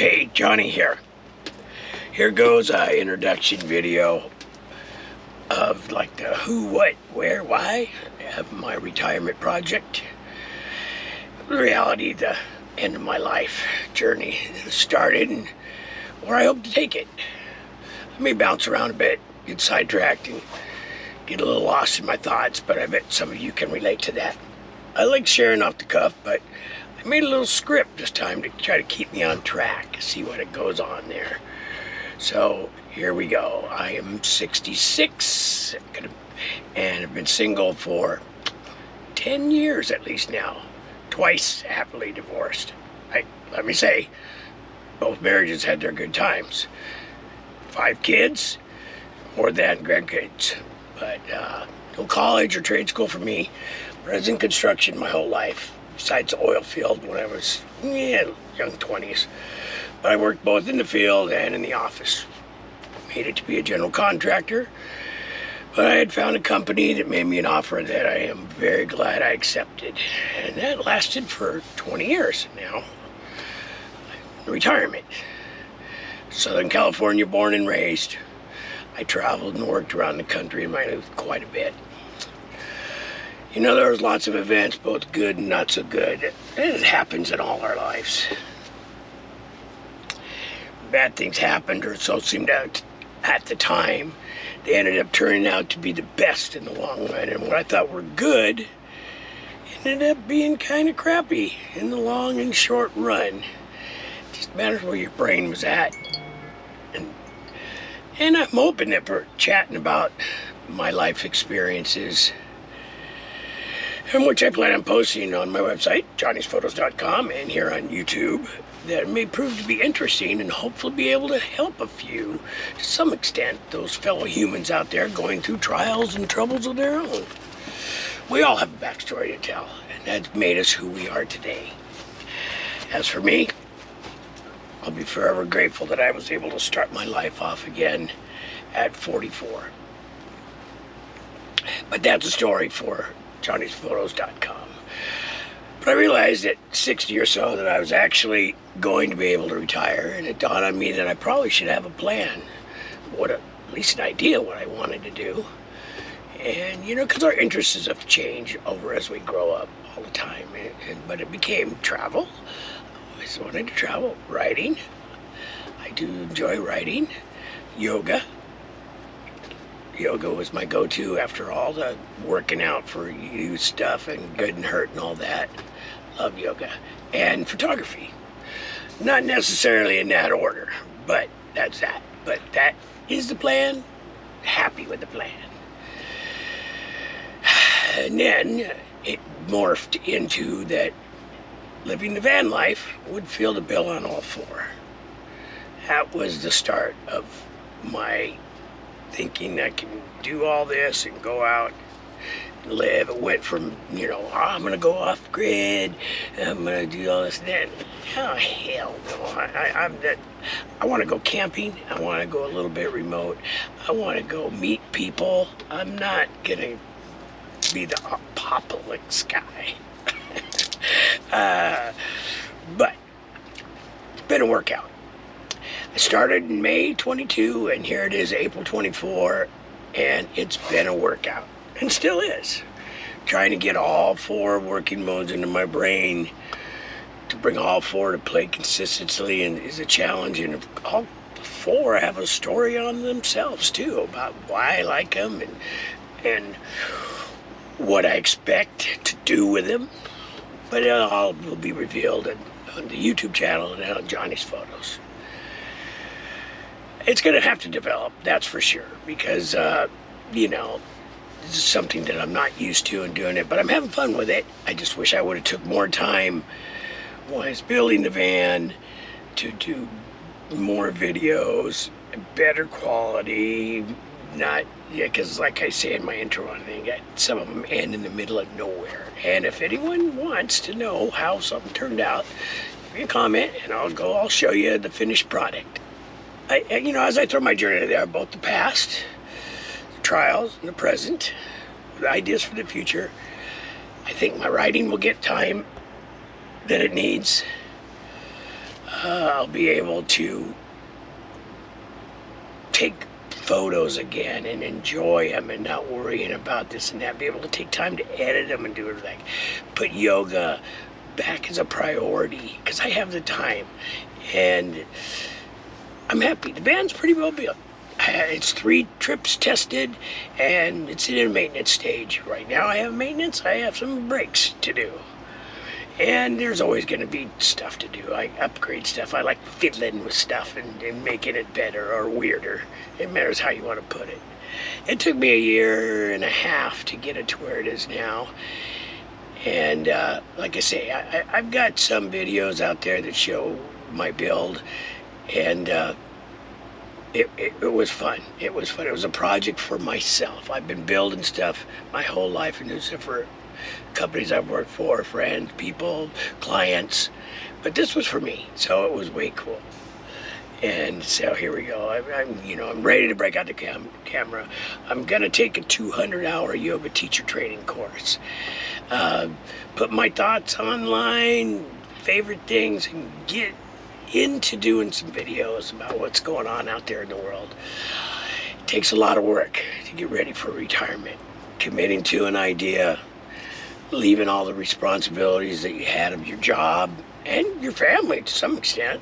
Hey, Johnny here. Here goes an introduction video of like the who, what, where, why of my retirement project. The reality, the end of my life journey started and where I hope to take it. I may bounce around a bit, get sidetracked, and get a little lost in my thoughts, but I bet some of you can relate to that. I like sharing off the cuff, but I made a little script this time to try to keep me on track, see what it goes on there. So here we go. I am 66 and have been single for 10 years at least now. Twice happily divorced. Let me say, both marriages had their good times. 5 kids, more than grandkids. But no college or trade school for me. But I was in construction my whole life. Besides the oil field when I was young 20s. But I worked both in the field and in the office. Made it to be a general contractor. But I had found a company that made me an offer that I am very glad I accepted. And that lasted for 20 years now. Retirement. Southern California born and raised. I traveled and worked around the country in my youth quite a bit. You know, there was lots of events, both good and not so good. And it happens in all our lives. Bad things happened, or so seemed out at the time. They ended up turning out to be the best in the long run. And what I thought were good ended up being kind of crappy in the long and short run. It just matters where your brain was at. And I'm open that we're chatting about my life experiences, and which I plan on posting on my website, johnnysPhotos.com, and here on YouTube, that may prove to be interesting and hopefully be able to help a few, to some extent, those fellow humans out there going through trials and troubles of their own. We all have a backstory to tell, and that's made us who we are today. As for me, I'll be forever grateful that I was able to start my life off again at 44. But that's a story for Johnny'sPhotos.com. But I realized at 60 or so that I was actually going to be able to retire, and it dawned on me that I probably should have a plan, at least an idea what I wanted to do. And, you know, because our interests have changed over as we grow up all the time. But it became travel. I always wanted to travel. Writing. I do enjoy writing. Yoga. Yoga was my go-to after all the working out for you stuff and good and hurt and all that. Love yoga. And photography. Not necessarily in that order, but that's that. But that is the plan. Happy with the plan. And then it morphed into that living the van life would fill the bill on all 4. That was the start of my thinking I can do all this and go out and live. It went from, you know, I'm going to go off grid, I'm going to do all this and that. Oh, hell no. I want to go camping. I want to go a little bit remote. I want to go meet people. I'm not going to be the apocalypse guy. But it's been a workout. I started in May 22, and here it is April 24, and it's been a workout, and still is. Trying to get all 4 working modes into my brain, to bring all 4 to play consistently and is a challenge, and all 4 have a story on themselves too, about why I like them and what I expect to do with them. But it all will be revealed on the YouTube channel and on Johnny's Photos. It's going to have to develop, that's for sure, because, you know, this is something that I'm not used to and doing it, but I'm having fun with it. I just wish I would have took more time while I was building the van to do more videos, better quality, because like I say in my intro, I think some of them end in the middle of nowhere. And if anyone wants to know how something turned out, give me a comment and I'll show you the finished product. You know, as I throw my journey there, both the past, the trials, and the present, the ideas for the future, I think my writing will get time that it needs. I'll be able to take photos again and enjoy them and not worrying about this and that. Be able to take time to edit them and do it, like put yoga back as a priority because I have the time, and I'm happy. The band's pretty well built. It's 3 trips tested, and it's in a maintenance stage. Right now I have maintenance. I have some breaks to do. And there's always going to be stuff to do. I upgrade stuff. I like fiddling with stuff and making it better or weirder. It matters how you want to put it. It took me 1.5 years to get it to where it is now. And like I say, I've got some videos out there that show my build. And it was fun. It was fun. It was a project for myself. I've been building stuff my whole life, and it's for companies I've worked for, friends, people, clients, but this was for me, so it was way cool. And so here we go. I'm ready to break out the camera. I'm gonna take a 200-hour yoga teacher training course. Put my thoughts online, favorite things, and get into doing some videos about what's going on out there in the world. It takes a lot of work to get ready for retirement. Committing to an idea, leaving all the responsibilities that you had of your job and your family to some extent,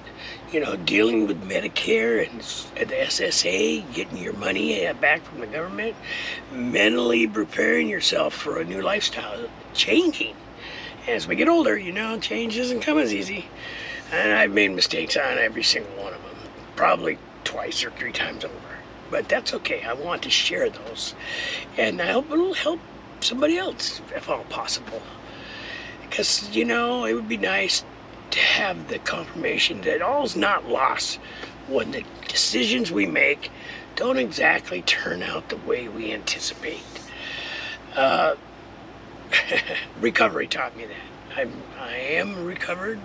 dealing with Medicare and the SSA, getting your money back from the government, mentally preparing yourself for a new lifestyle, changing. As we get older, change doesn't come as easy. And I've made mistakes on every single one of them, probably 2 or 3 times over. But that's okay. I want to share those. And I hope it'll help somebody else, if all possible. Because, it would be nice to have the confirmation that all's not lost when the decisions we make don't exactly turn out the way we anticipate. Recovery taught me that. I am recovered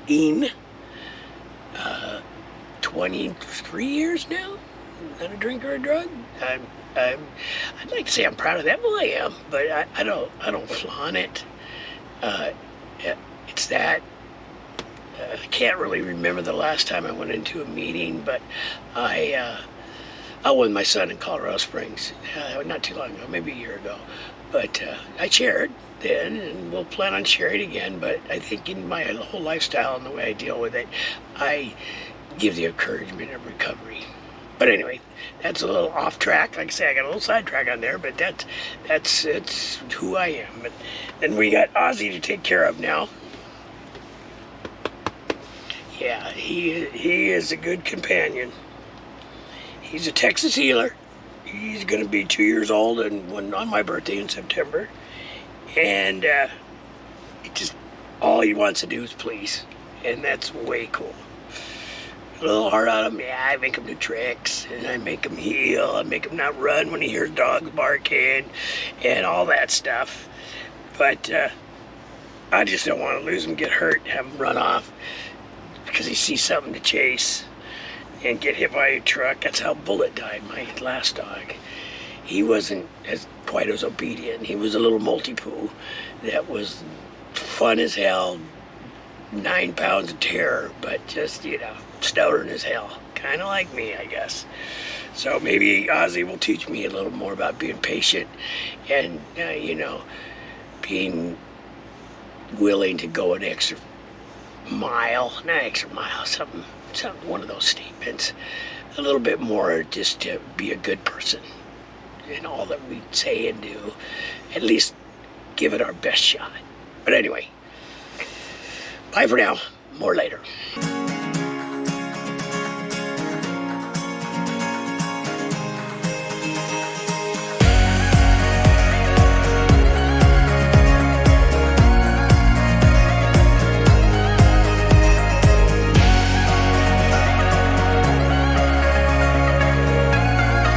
in 23 years now. Not a drink or a drug. I'd like to say I'm proud of that. Well, I am, but I don't flaunt it. It's that I can't really remember the last time I went into a meeting, but I with my son in Colorado Springs, not too long ago, maybe a year ago. But I shared then, and we'll plan on sharing again. But I think in my whole lifestyle and the way I deal with it, I give the encouragement of recovery. But anyway, that's a little off track. Like I say, I got a little sidetrack on there, but it's who I am. But then we got Ozzy to take care of now. Yeah, he is a good companion. He's a Texas healer. He's going to be 2 years old and on my birthday in September. And all he wants to do is please. And that's way cool. A little hard on him. Yeah, I make him do tricks, and I make him heal. I make him not run when he hears dogs barking and all that stuff. But I just don't want to lose him, get hurt, have him run off because he sees something to chase and get hit by a truck. That's how Bullet died, my last dog. He wasn't quite as obedient. He was a little multi-poo that was fun as hell, 9 pounds of terror, but just, stubborn as hell. Kind of like me, I guess. So maybe Ozzy will teach me a little more about being patient and, being willing to go an extra mile, something, one of those statements. A little bit more just to be a good person in all that we say and do. At least give it our best shot. But anyway, bye for now. More later.